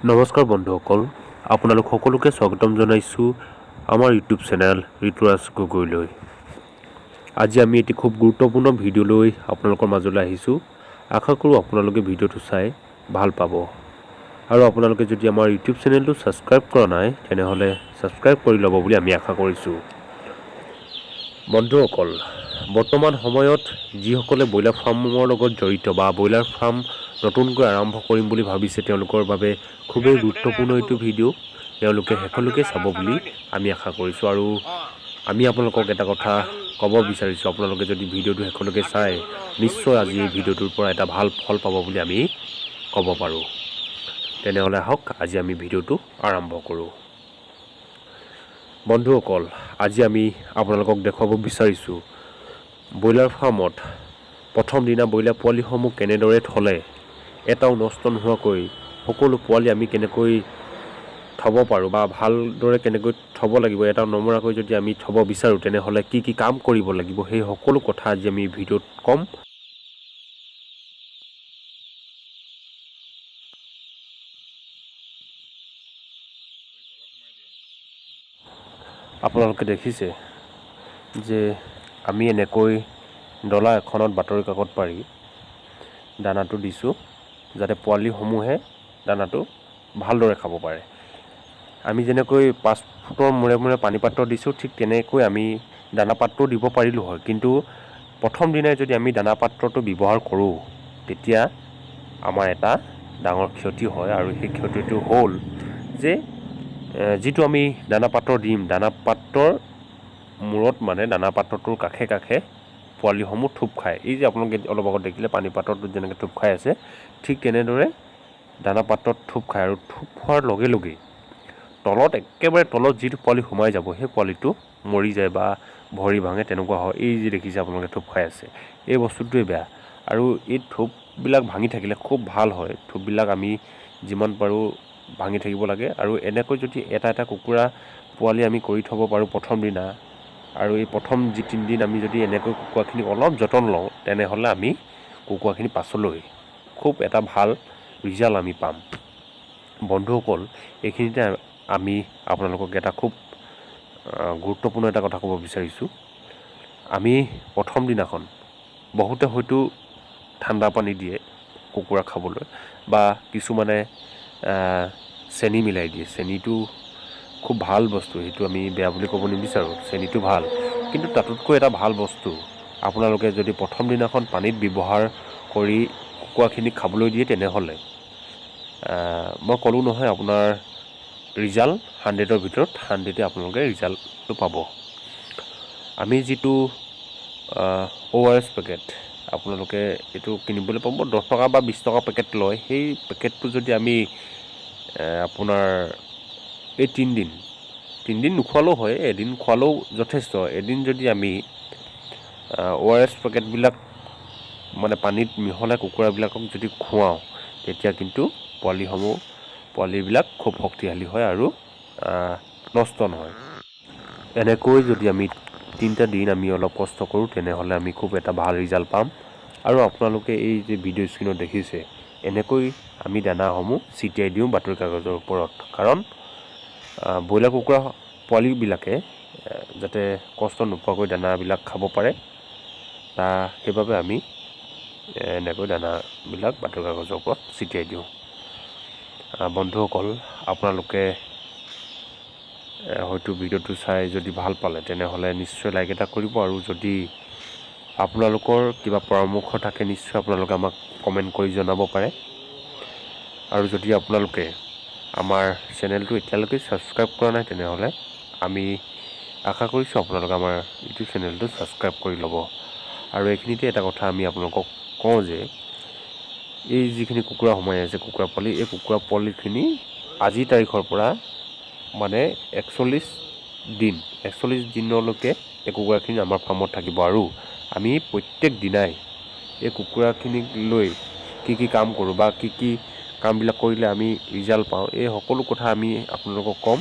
নমস্কাৰ বন্ধুসকল, আপোনালোক সকলোকে স্বাগতম জনাইছোঁ আমাৰ ইউটিউব চেনেল ঋতুৰাজ গগৈলৈ। আজি আমি এটি খুব গুৰুত্বপূৰ্ণ ভিডিঅ' লৈ আপোনালোকৰ মাজলৈ আহিছোঁ। আশা কৰোঁ আপোনালোকে ভিডিঅ'টো চাই ভাল পাব। আৰু আপোনালোকে যদি আমাৰ ইউটিউব চেনেলটো ছাবস্ক্ৰাইব কৰা নাই তেনেহ'লে ছাবস্ক্ৰাইব কৰি ল'ব বুলি আমি আশা কৰিছোঁ। বন্ধুসকল, বৰ্তমান সময়ত যিসকলে ব্ৰইলাৰ ফাৰ্মৰ লগত জড়িত বা ব্ৰইলাৰ ফাৰ্ম নতুনকৈ আৰম্ভ কৰিম বুলি ভাবিছে তেওঁলোকৰ বাবে খুবেই গুৰুত্বপূৰ্ণ এইটো ভিডিঅ'। তেওঁলোকে শেষলৈকে চাব বুলি আমি আশা কৰিছোঁ। আৰু আমি আপোনালোকক এটা কথা ক'ব বিচাৰিছোঁ, আপোনালোকে যদি ভিডিঅ'টো শেষলৈকে চাই নিশ্চয় আজি এই ভিডিঅ'টোৰ পৰা এটা ভাল ফল পাব বুলি আমি ক'ব পাৰোঁ। তেনেহ'লে আহক আজি আমি ভিডিঅ'টো আৰম্ভ কৰোঁ। বন্ধুসকল, আজি আমি আপোনালোকক দেখুৱাব বিচাৰিছোঁ ব্ৰইলাৰ ফাৰ্মত প্ৰথম দিনা ব্ৰইলাৰ পোৱালিসমূহ কেনেদৰে থ'লে এটাও নষ্ট নোহোৱাকৈ সকলো পোৱালি আমি কেনেকৈ থ'ব পাৰোঁ বা ভালদৰে কেনেকৈ থ'ব লাগিব, এটা নমৰাকৈ যদি আমি থ'ব বিচাৰোঁ তেনেহ'লে কি কি কাম কৰিব লাগিব সেই সকলো কথা আজি আমি ভিডিঅ'ত ক'ম। আপোনালোকে দেখিছে যে আমি এনেকৈ ডলা এখনত বাতৰি কাকত পাৰি দানাটো দিছোঁ যাতে পোৱালিসমূহে দানাটো ভালদৰে খাব পাৰে। আমি যেনেকৈ 5 ফুটৰ মূৰে মূৰে পানী পাত্ৰ দিছোঁ, ঠিক তেনেকৈ আমি দানা পাত্ৰও দিব পাৰিলোঁ হয়, কিন্তু প্ৰথম দিনাই যদি আমি দানা পাত্ৰটো ব্যৱহাৰ কৰোঁ তেতিয়া আমাৰ এটা ডাঙৰ ক্ষতি হয়। আৰু সেই ক্ষতিটো হ'ল যে যিটো আমি দানা পাত্ৰ দিম, দানা পাত্ৰৰ মূৰত মানে দানা পাত্ৰটোৰ কাষে কাষে পোৱালিসমূহ থুপ খায়। এই যে আপোনালোকে অলপ আগত দেখিলে পানী পাত্ৰটোত যেনেকৈ থুপ খাই আছে, ঠিক তেনেদৰে দানা পাত্ৰত থুপ খায়। আৰু থুপ খোৱাৰ লগে লগেই তলত একেবাৰে তলত যিটো পোৱালি সোমাই যাব সেই পোৱালিটো মৰি যায় বা ভৰি ভাঙে, তেনেকুৱা হয়। এই যে দেখিছে আপোনালোকে থুপ খাই আছে, এই বস্তুটোৱে বেয়া। আৰু এই থুপবিলাক ভাঙি থাকিলে খুব ভাল হয়। থুপবিলাক আমি যিমান পাৰোঁ ভাঙি থাকিব লাগে। আৰু এনেকৈ যদি এটা এটা কুকুৰা পোৱালি আমি কৰি থ'ব পাৰোঁ প্ৰথম দিনা, আৰু এই প্ৰথম 2-3 দিন আমি যদি এনেকৈ কুকুৰাখিনিক অলপ যতন লওঁ তেনেহ'লে আমি কুকুৰাখিনি পাছলৈ খুব এটা ভাল ৰিজাল্ট আমি পাম। বন্ধুসকল, এইখিনিতে আমি আপোনালোকক এটা খুব গুৰুত্বপূৰ্ণ এটা কথা ক'ব বিচাৰিছোঁ। আমি প্ৰথম দিনাখন বহুতে হয়তো ঠাণ্ডা পানী দিয়ে কুকুৰা খাবলৈ, বা কিছুমানে চেনি মিলাই দিয়ে। চেনিটো খুব ভাল বস্তু, সেইটো আমি বেয়া বুলি ক'ব নিবিচাৰোঁ, চেনিটো ভাল। কিন্তু তাতোতকৈ এটা ভাল বস্তু আপোনালোকে যদি প্ৰথম দিনাখন পানীত ব্যৱহাৰ কৰি কুকুৰাখিনিক খাবলৈ দিয়ে তেনেহ'লে মই ক'লোঁ নহয়, আপোনাৰ ৰিজাল্ট 100ৰ ভিতৰত 100তে আপোনালোকে ৰিজাল্টটো পাব। আমি যিটো ORS পেকেট আপোনালোকে এইটো কিনিবলৈ পাব, 10 টকা বা 20 টকা পেকেট লয়। সেই পেকেটটো যদি আমি আপোনাৰ এই 3 দিন নোখোৱালেও হয়, এদিন খোৱালেও যথেষ্ট। এদিন যদি আমি ORS পেকেটবিলাক মানে পানীত মিহলাই কুকুৰাবিলাকক যদি খুৱাওঁ তেতিয়া কিন্তু পোৱালিবিলাক খুব শক্তিশালী হয় আৰু নষ্ট নহয়। এনেকৈ যদি আমি 3টা দিন আমি অলপ কষ্ট কৰোঁ তেনেহ'লে আমি খুব এটা ভাল ৰিজাল্ট পাম। আৰু আপোনালোকে এই যে ভিডিঅ' স্ক্ৰীণত দেখিছে, এনেকৈ আমি দানাসমূহ ছিটিয়াই দিওঁ বাতৰি কাগজৰ ওপৰত, কাৰণ ব্ৰইলাৰ কুকুৰা পোৱালিবিলাকে যাতে কষ্ট নোপোৱাকৈ দানাবিলাক খাব পাৰে, সেইবাবে আমি এনেকৈ দানাবিলাক বাতৰি কাগজৰ ওপৰত ছিটিয়াই দিওঁ। বন্ধুসকল, আপোনালোকে হয়তো ভিডিঅ'টো চাই যদি ভাল পালে তেনেহ'লে নিশ্চয় লাইক এটা কৰিব। আৰু যদি আপোনালোকৰ কিবা পৰামৰ্শ থাকে নিশ্চয় আপোনালোকে আমাক কমেণ্ট কৰি জনাব পাৰে। আৰু যদি আপোনালোকে আমাৰ চেনেলটো এতিয়ালৈকে ছাবস্ক্ৰাইব কৰা নাই তেনেহ'লে আমি আশা কৰিছোঁ আপোনালোকে আমাৰ ইউটিউব চেনেলটো ছাবস্ক্ৰাইব কৰি ল'ব। আৰু এইখিনিতে এটা কথা আমি আপোনালোকক কওঁ যে এই যিখিনি কুকুৰা সোমাই আছে কুকুৰা পোৱালি, এই কুকুৰা পোৱালিখিনি আজিৰ তাৰিখৰ পৰা মানে 41 দিনলৈকে এই কুকুৰাখিনি আমাৰ ফাৰ্মত থাকিব। আৰু আমি প্ৰত্যেক দিনাই এই কুকুৰাখিনিক লৈ কি কি কাম কৰোঁ বা কি কি কামবিলাক কৰিলে আমি ৰিজাল্ট পাওঁ, এই সকলো কথা আমি আপোনালোকক ক'ম।